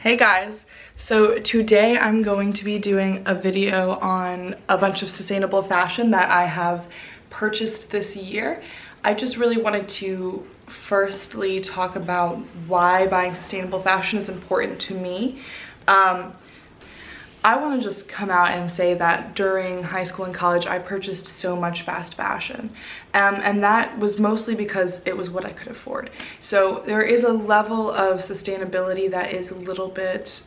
Hey guys, so today I'm going to be doing a video on a bunch of sustainable fashion that I have purchased this year. I just really wanted to firstly talk about why buying sustainable fashion is important to me. I want to just come out and say that during high school and college, I purchased so much fast fashion. And that was mostly because it was what I could afford. So there is a level of sustainability that is a little bit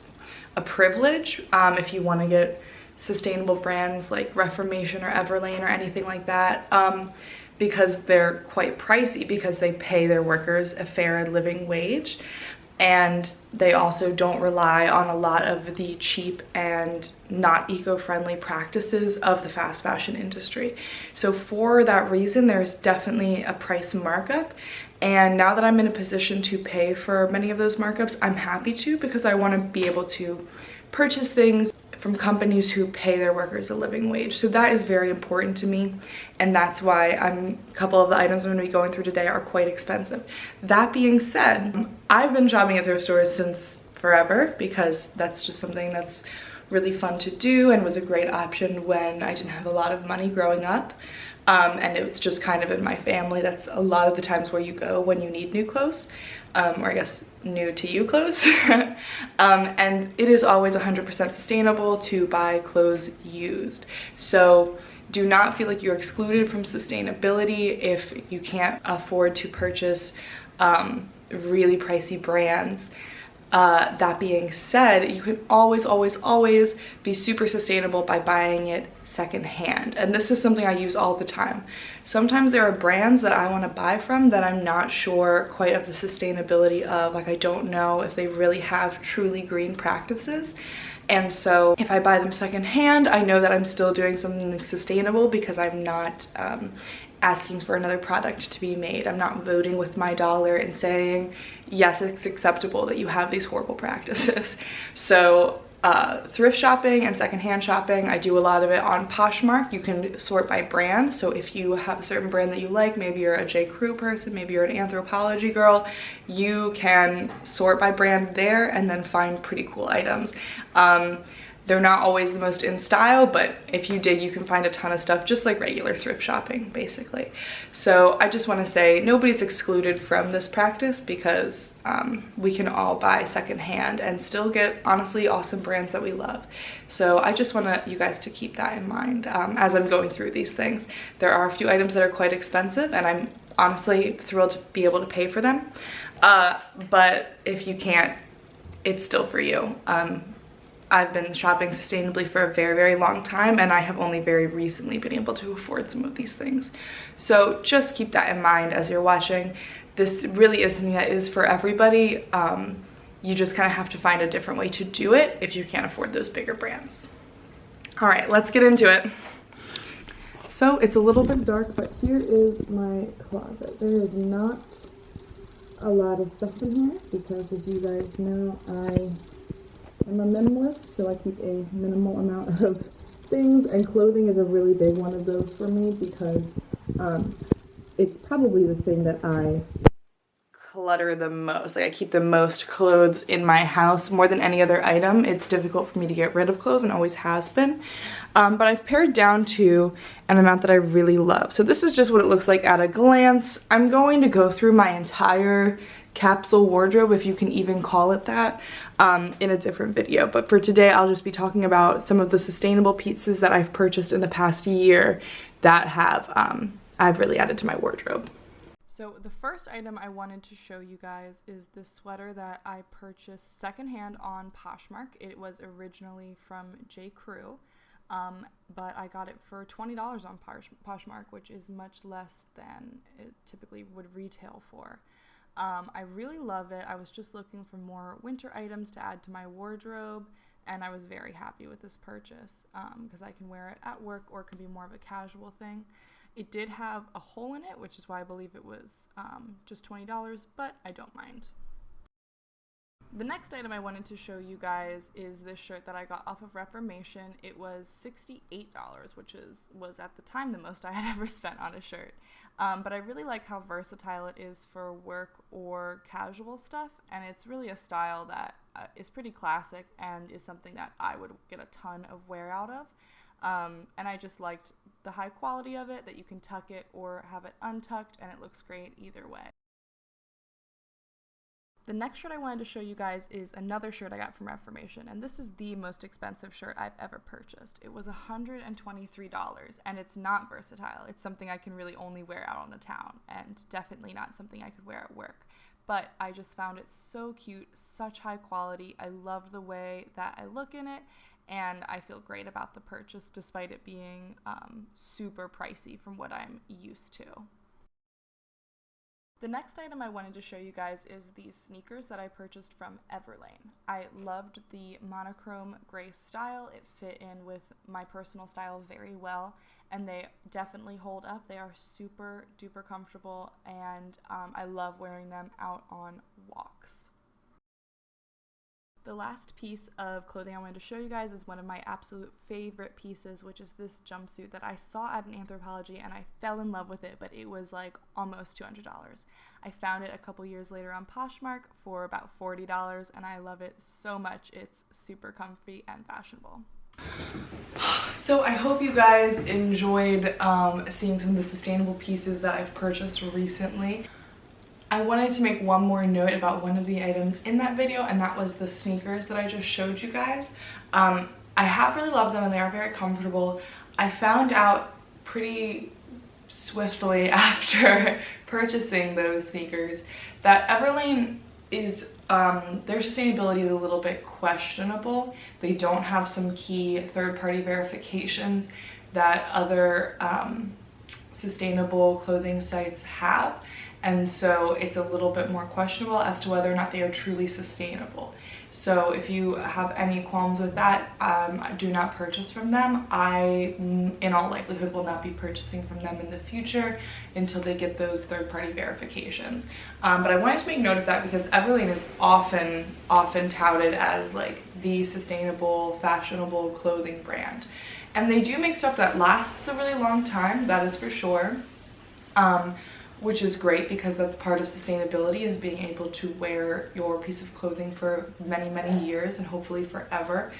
a privilege if you want to get sustainable brands like Reformation or Everlane or anything like that. Because they're quite pricey because they pay their workers a fair living wage. And they also don't rely on a lot of the cheap and not eco-friendly practices of the fast fashion industry. So for that reason, there's definitely a price markup. And now that I'm in a position to pay for many of those markups, I'm happy to, because I want to be able to purchase things from companies who pay their workers a living wage. So that is very important to me, and that's why a couple of the items I'm going to be going through today are quite expensive. That being said, I've been shopping at thrift stores since forever because that's just something that's really fun to do and was a great option when I didn't have a lot of money growing up. And it's just kind of in my family. That's a lot of the times where you go when you need new clothes, or I guess new to you clothes. And it is always 100% sustainable to buy clothes used. So do not feel like you're excluded from sustainability if you can't afford to purchase really pricey brands. That being said, you can always be super sustainable by buying it secondhand. And this is something I use all the time. Sometimes there are brands that I want to buy from that I'm not sure quite of the sustainability of. Like, I don't know if they really have truly green practices. And so if I buy them secondhand, I know that I'm still doing something sustainable because I'm not asking for another product to be made. I'm not voting with my dollar and saying, yes, it's acceptable that you have these horrible practices. So thrift shopping and secondhand shopping, I do a lot of it on Poshmark. You can sort by brand. So if you have a certain brand that you like, maybe you're a J. Crew person, maybe you're an Anthropologie girl, you can sort by brand there and then find pretty cool items. They're not always the most in style, but if you dig, you can find a ton of stuff just like regular thrift shopping, basically. So I just want to say nobody's excluded from this practice because we can all buy secondhand and still get honestly awesome brands that we love. So I just want you guys to keep that in mind as I'm going through these things. There are a few items that are quite expensive, and I'm honestly thrilled to be able to pay for them. But if you can't, it's still for you. I've been shopping sustainably for a very long time, and I have only very recently been able to afford some of these things. So just keep that in mind as you're watching. This really is something that is for everybody. You just kind of have to find a different way to do it if you can't afford those bigger brands. All right, let's get into it. So it's a little bit dark, but here is my closet. There is not a lot of stuff in here because, as you guys know, I'm a minimalist, so I keep a minimal amount of things, and clothing is a really big one of those for me because it's probably the thing that I clutter the most. Like, I keep the most clothes in my house more than any other item. It's difficult for me to get rid of clothes and always has been. But I've pared down to an amount that I really love. So this is just what it looks like at a glance. I'm going to go through my entire capsule wardrobe, if you can even call it that, in a different video. But for today, I'll just be talking about some of the sustainable pieces that I've purchased in the past year that have I've really added to my wardrobe. So the first item I wanted to show you guys is this sweater that I purchased secondhand on Poshmark. It was originally from J. Crew, but I got it for $20 on Poshmark, which is much less than it typically would retail for. I really love it. I was just looking for more winter items to add to my wardrobe, and I was very happy with this purchase because I can wear it at work, or it can be more of a casual thing. It did have a hole in it, which is why I believe it was just $20, but I don't mind. The next item I wanted to show you guys is this shirt that I got off of Reformation. It was $68, which was at the time the most I had ever spent on a shirt. But I really like how versatile it is for work or casual stuff, and it's really a style that is pretty classic and is something that I would get a ton of wear out of. And I just liked the high quality of it, that you can tuck it or have it untucked, and it looks great either way. The next shirt I wanted to show you guys is another shirt I got from Reformation, and this is the most expensive shirt I've ever purchased. It was $123, and it's not versatile. It's something I can really only wear out on the town, and definitely not something I could wear at work. But I just found it so cute, such high quality. I love the way that I look in it, and I feel great about the purchase despite it being super pricey from what I'm used to. The next item I wanted to show you guys is these sneakers that I purchased from Everlane. I loved the monochrome gray style. It fit in with my personal style very well, and they definitely hold up. They are super duper comfortable, and I love wearing them out on walks. The last piece of clothing I wanted to show you guys is one of my absolute favorite pieces, which is this jumpsuit that I saw at an Anthropologie, and I fell in love with it, but it was like almost $200. I found it a couple years later on Poshmark for about $40, and I love it so much. It's super comfy and fashionable. So I hope you guys enjoyed seeing some of the sustainable pieces that I've purchased recently. I wanted to make one more note about one of the items in that video, and that was the sneakers that I just showed you guys. I have really loved them, and they are very comfortable. I found out pretty swiftly after purchasing those sneakers that Everlane is, their sustainability is a little bit questionable. They don't have some key third-party verifications that other sustainable clothing sites have. And so it's a little bit more questionable as to whether or not they are truly sustainable. So if you have any qualms with that, do not purchase from them. I, in all likelihood, will not be purchasing from them in the future until they get those third-party verifications. But I wanted to make note of that because Everlane is often touted as like the sustainable, fashionable clothing brand. And they do make stuff that lasts a really long time, that is for sure. Which is great because that's part of sustainability, is being able to wear your piece of clothing for many, many years and hopefully forever.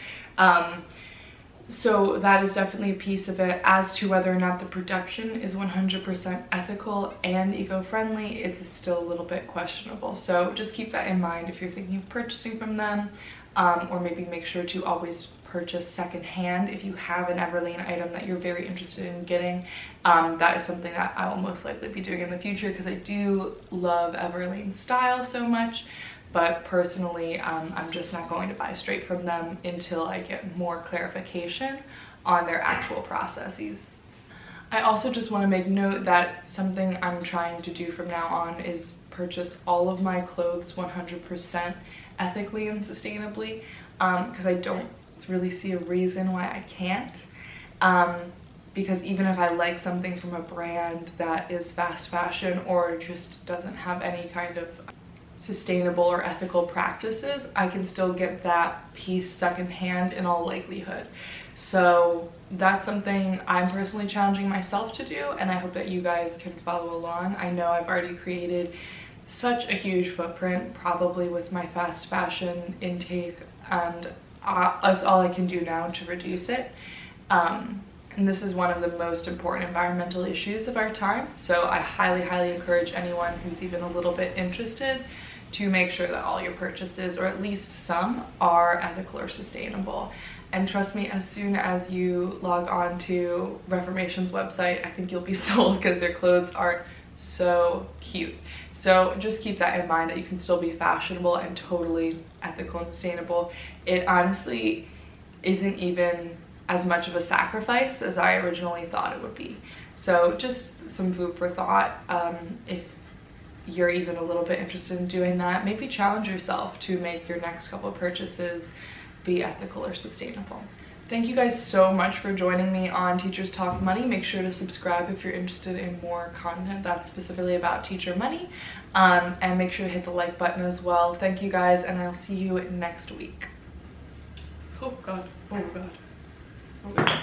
So that is definitely a piece of it. As to whether or not the production is 100% ethical and eco-friendly, it is still a little bit questionable. So just keep that in mind if you're thinking of purchasing from them, or maybe make sure to always purchase secondhand if you have an Everlane item that you're very interested in getting. That is something that I will most likely be doing in the future because I do love Everlane style so much, but personally I'm just not going to buy straight from them until I get more clarification on their actual processes. I also just want to make note that something I'm trying to do from now on is purchase all of my clothes 100% ethically and sustainably, because I don't really see a reason why I can't, because even if I like something from a brand that is fast fashion or just doesn't have any kind of sustainable or ethical practices, I can still get that piece secondhand in all likelihood. So that's something I'm personally challenging myself to do, and I hope that you guys can follow along. I know I've already created such a huge footprint probably with my fast fashion intake, and it's all I can do now to reduce it. And this is one of the most important environmental issues of our time. So I highly, highly encourage anyone who's even a little bit interested to make sure that all your purchases, or at least some, are ethical or sustainable. And trust me, as soon as you log on to Reformation's website, I think you'll be sold because their clothes are so cute. So just keep that in mind, that you can still be fashionable and totally ethical and sustainable. It honestly isn't even as much of a sacrifice as I originally thought it would be. So just some food for thought. If you're even a little bit interested in doing that, maybe challenge yourself to make your next couple of purchases be ethical or sustainable. Thank you guys so much for joining me on Teachers Talk Money. Make sure to subscribe if you're interested in more content that's specifically about teacher money. And make sure to hit the like button as well. Thank you guys, and I'll see you next week. Oh God, oh God, oh God.